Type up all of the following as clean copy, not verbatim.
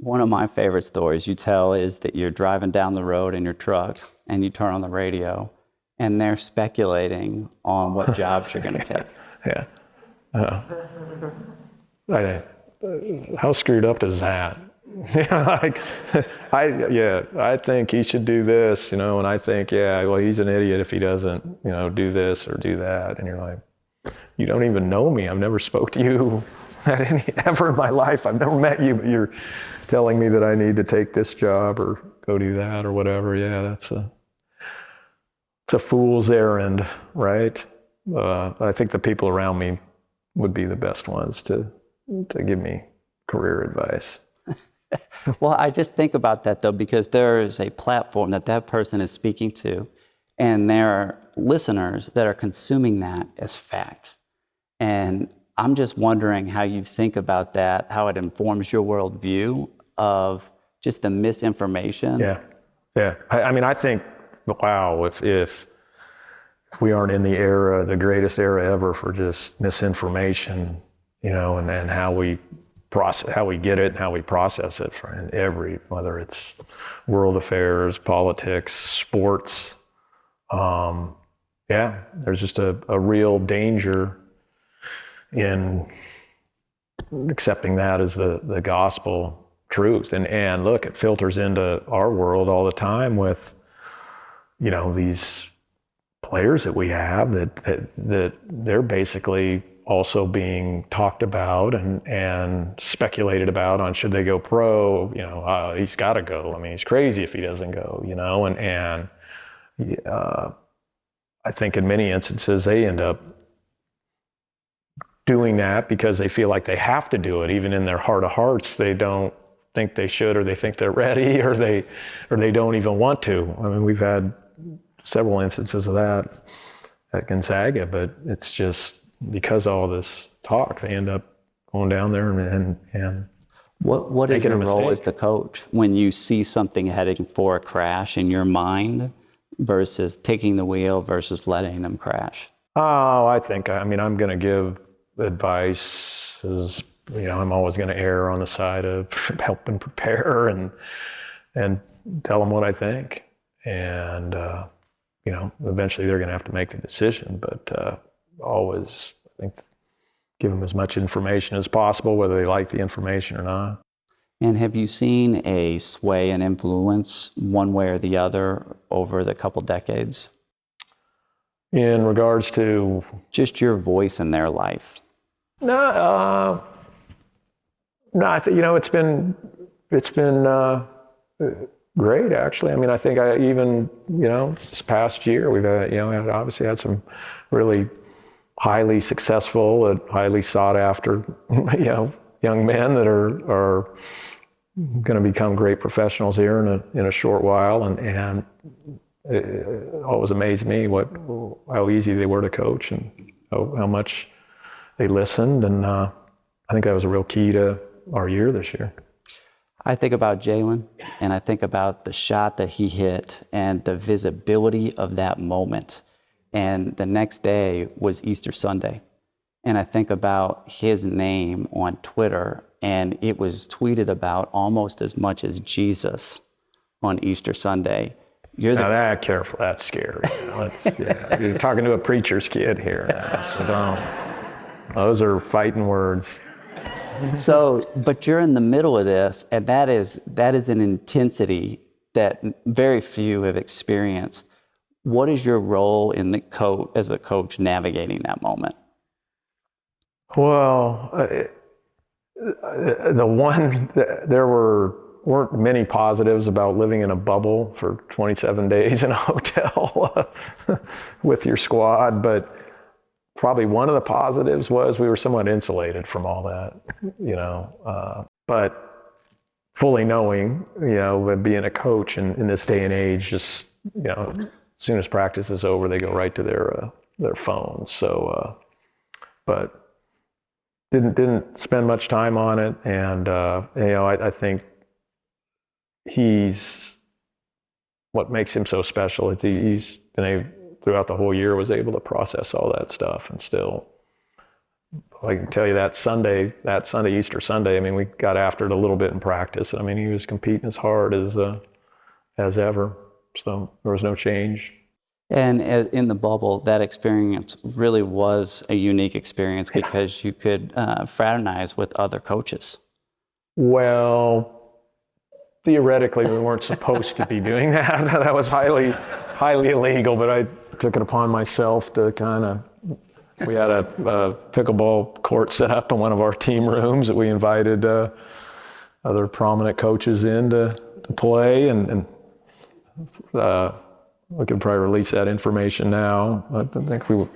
One of my favorite stories you tell is that you're driving down the road in your truck and you turn on the radio and they're speculating on what jobs you're going to take. Yeah. How screwed up is that? I think he should do this, and I think, well, he's an idiot if he doesn't, do this or do that. And you're like, you don't even know me. I've never spoke to you ever in my life. I've never met you, but you're telling me that I need to take this job or go do that or whatever. Yeah, it's a fool's errand, right? I think the people around me would be the best ones to give me career advice. Well, I just think about that though, because there is a platform that person is speaking to, and there are listeners that are consuming that as fact. And I'm just wondering how you think about that, how it informs your worldview of just the misinformation. Yeah. I think, wow, if we aren't in the greatest era ever for just misinformation, and how we get it and how we process it whether it's world affairs, politics, sports. There's just a real danger in accepting that as the gospel truth. And look, it filters into our world all the time with, these players that we have that they're basically also being talked about and speculated about on should they go pro, he's got to go. I mean, he's crazy if he doesn't go, and I think in many instances they end up doing that because they feel like they have to do it. Even in their heart of hearts, they don't think they should, or they think they're ready, or they don't even want to. I mean, we've had several instances of that at Gonzaga, but it's just because of all this talk, they end up going down there and what is your role as the coach when you see something heading for a crash in your mind versus taking the wheel versus letting them crash? Oh, I think, I'm going to give advice as, I'm always going to err on the side of helping prepare and tell them what I think. And, eventually they're going to have to make the decision, but always, I think, give them as much information as possible, whether they like the information or not. And have you seen a sway and influence one way or the other over the couple decades? In regards to? Just your voice in their life. No, I think, it's been great, actually. I think even this past year, we've had, obviously had some really highly successful and highly sought after, young men that are going to become great professionals here in a short while. And it always amazed me how easy they were to coach and how much they listened. And I think that was a real key to our year this year. I think about Jalen, and I think about the shot that he hit and the visibility of that moment. And the next day was Easter Sunday. And I think about his name on Twitter, and it was tweeted about almost as much as Jesus on Easter Sunday. Careful, that's scary. You're talking to a preacher's kid here. So those are fighting words. But you're in the middle of this, and that is an intensity that very few have experienced. What is your role as a coach navigating that moment? Well, there weren't many positives about living in a bubble for 27 days in a hotel with your squad, but probably one of the positives was we were somewhat insulated from all that, but fully knowing, being a coach in this day and age, just, as soon as practice is over, they go right to their phones. So, but didn't spend much time on it. And, I think what makes him so special is he's been throughout the whole year was able to process all that stuff and still I can tell you that Sunday, Easter Sunday, I mean, we got after it a little bit in practice. I mean, he was competing as hard as ever. So there was no change. And in the bubble, that experience really was a unique experience because you could fraternize with other coaches. Well, theoretically, we weren't supposed to be doing that. That was highly illegal, but I took it upon myself to kind of, we had a pickleball court set up in one of our team rooms that we invited other prominent coaches in to play, and we could probably release that information now. I think we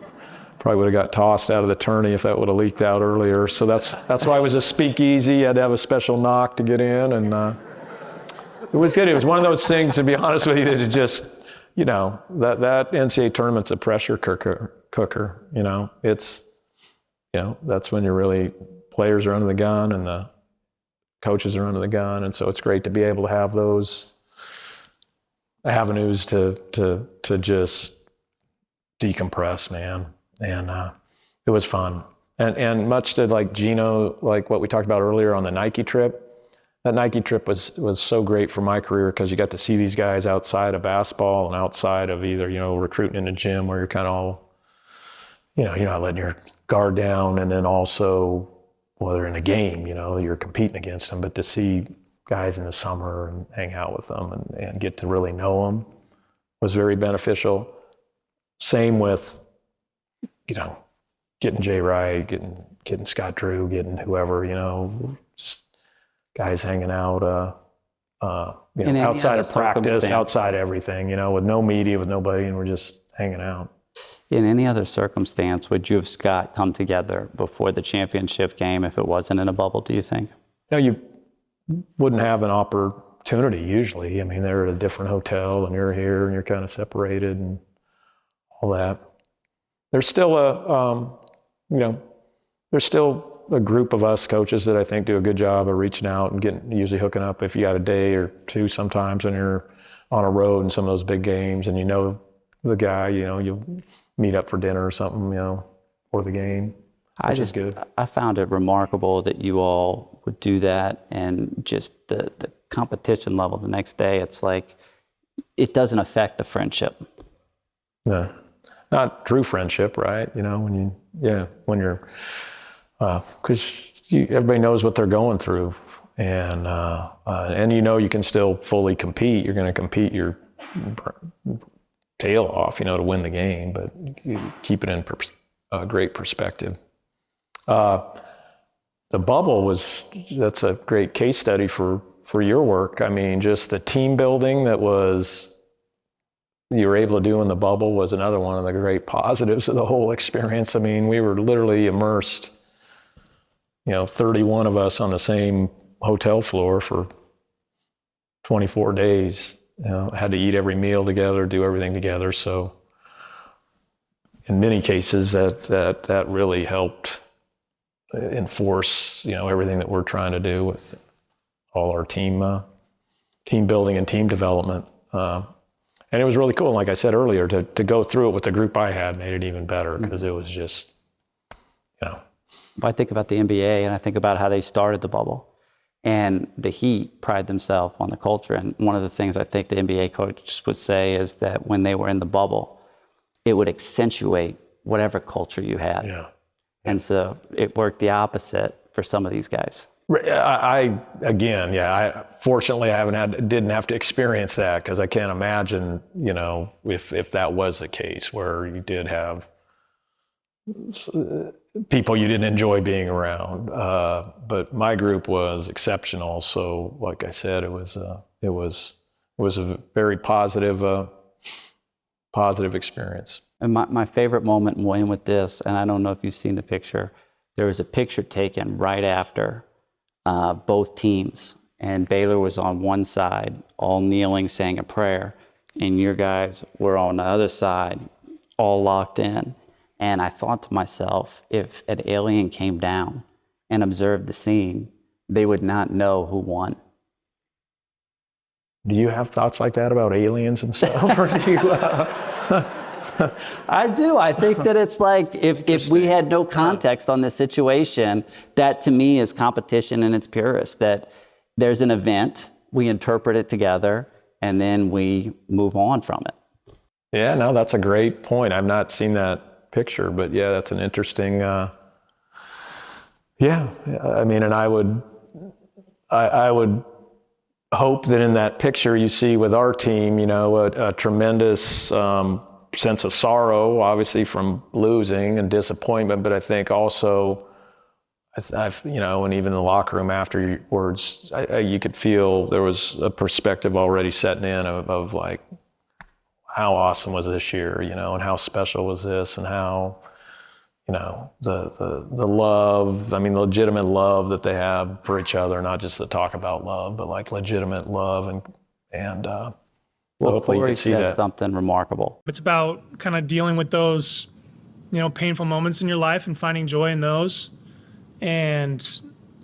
probably would have got tossed out of the tourney if that would have leaked out earlier. So that's why it was a speakeasy. You had to have a special knock to get in, and it was good. It was one of those things, to be honest with you, that it just, you know, that NCAA tournament's a pressure cooker. You know, it's, you know, that's when you're really, players are under the gun and the coaches are under the gun, and so it's great to be able to have those avenues to just decompress, man. And it was fun. And much to like Gino, like what we talked about earlier on the Nike trip, that Nike trip was so great for my career because you got to see these guys outside of basketball and outside of either, you know, recruiting in the gym where you're kind of all, you know, you're not letting your guard down, and then also, well, they're in a game, you know, you're competing against them, but to see guys in the summer and hang out with them and get to really know them was very beneficial. Same with, you know, getting Jay Wright, getting Scott Drew, getting whoever, you know, just guys hanging out, you know, outside of practice, outside of everything, you know, with no media, with nobody, and we're just hanging out. In any other circumstance, would you have Scott come together before the championship game if it wasn't in a bubble, do you think? No, you wouldn't have an opportunity usually. I mean, they're at a different hotel and you're here and you're kind of separated and all that. There's still there's still a group of us coaches that I think do a good job of reaching out and usually hooking up if you got a day or two sometimes when you're on a road in some of those big games and you know the guy, you know, you'll meet up for dinner or something, you know, for the game. Which is good. I found it remarkable that you all would do that, and just the competition level the next day, it's like, it doesn't affect the friendship. No, not true friendship, right? You know, when you're, because everybody knows what they're going through, and you know you can still fully compete. You're going to compete your tail off, you know, to win the game, but you keep it in great perspective. The bubble that's a great case study for your work. I mean, just the team building that you were able to do in the bubble was another one of the great positives of the whole experience. I mean, we were literally immersed, you know, 31 of us on the same hotel floor for 24 days. You know, had to eat every meal together, do everything together. So in many cases that really helped enforce, you know, everything that we're trying to do with all our team building and team development. And it was really cool. And like I said earlier, to go through it with the group I had made it even better because it was just, you know. I think about the NBA and I think about how they started the bubble, and the Heat pride themselves on the culture. And one of the things I think the NBA coaches would say is that when they were in the bubble, it would accentuate whatever culture you had. Yeah. And so it worked the opposite for some of these guys. Fortunately I didn't have to experience that, because I can't imagine, you know, if that was the case where you did have people you didn't enjoy being around. But my group was exceptional. So like I said, it was a very positive experience. And my favorite moment, and we'll end with this, and I don't know if you've seen the picture, there was a picture taken right after both teams, and Baylor was on one side, all kneeling, saying a prayer, and your guys were on the other side, all locked in. And I thought to myself, if an alien came down and observed the scene, they would not know who won. Do you have thoughts like that about aliens and stuff, or do you? I do. I think that it's like if we had no context on this situation, that to me is competition in its purest, that there's an event, we interpret it together, and then we move on from it. Yeah, no, that's a great point. I've not seen that picture, but yeah, that's an interesting, yeah, I mean, and I would hope that in that picture you see with our team, you know, a tremendous sense of sorrow, obviously from losing and disappointment, but I think also, I've, you know, and even in the locker room afterwards, you could feel there was a perspective already setting in of like, how awesome was this year, you know, and how special was this, and how, you know, the love, I mean, the legitimate love that they have for each other, not just the talk about love, but like legitimate love, and Well, hopefully you Corey can see said that. something remarkable. It's about kind of dealing with those, you know, painful moments in your life and finding joy in those. And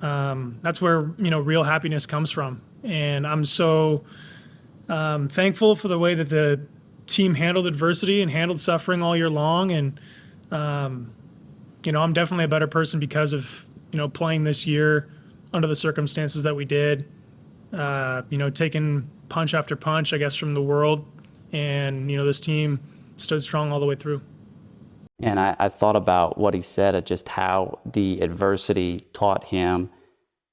that's where, you know, real happiness comes from. And I'm so thankful for the way that the team handled adversity and handled suffering all year long. And, you know, I'm definitely a better person because of, you know, playing this year under the circumstances that we did, you know, taking punch after punch, I guess, from the world. And, you know, this team stood strong all the way through. And I thought about what he said, of just how the adversity taught him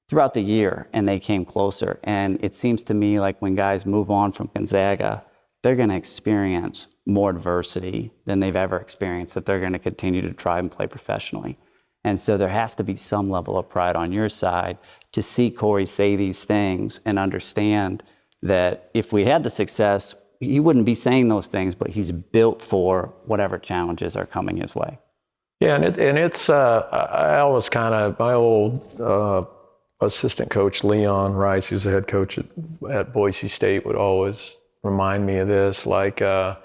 throughout the year, and they came closer. And it seems to me like when guys move on from Gonzaga, they're going to experience more adversity than they've ever experienced, that they're going to continue to try and play professionally. And so there has to be some level of pride on your side to see Corey say these things and understand that if we had the success, he wouldn't be saying those things, but he's built for whatever challenges are coming his way. Yeah, and it's I always kind of, my old assistant coach, Leon Rice, who's the head coach at Boise State, would always remind me of this, like our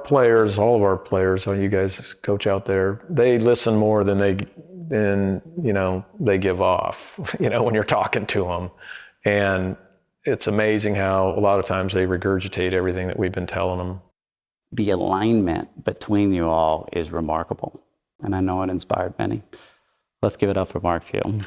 players, all of our players, all you guys coach out there, they listen more than you know, they give off, you know, when you're talking to them. And it's amazing how a lot of times they regurgitate everything that we've been telling them. The alignment between you all is remarkable, and I know it inspired many. Let's give it up for Mark Field.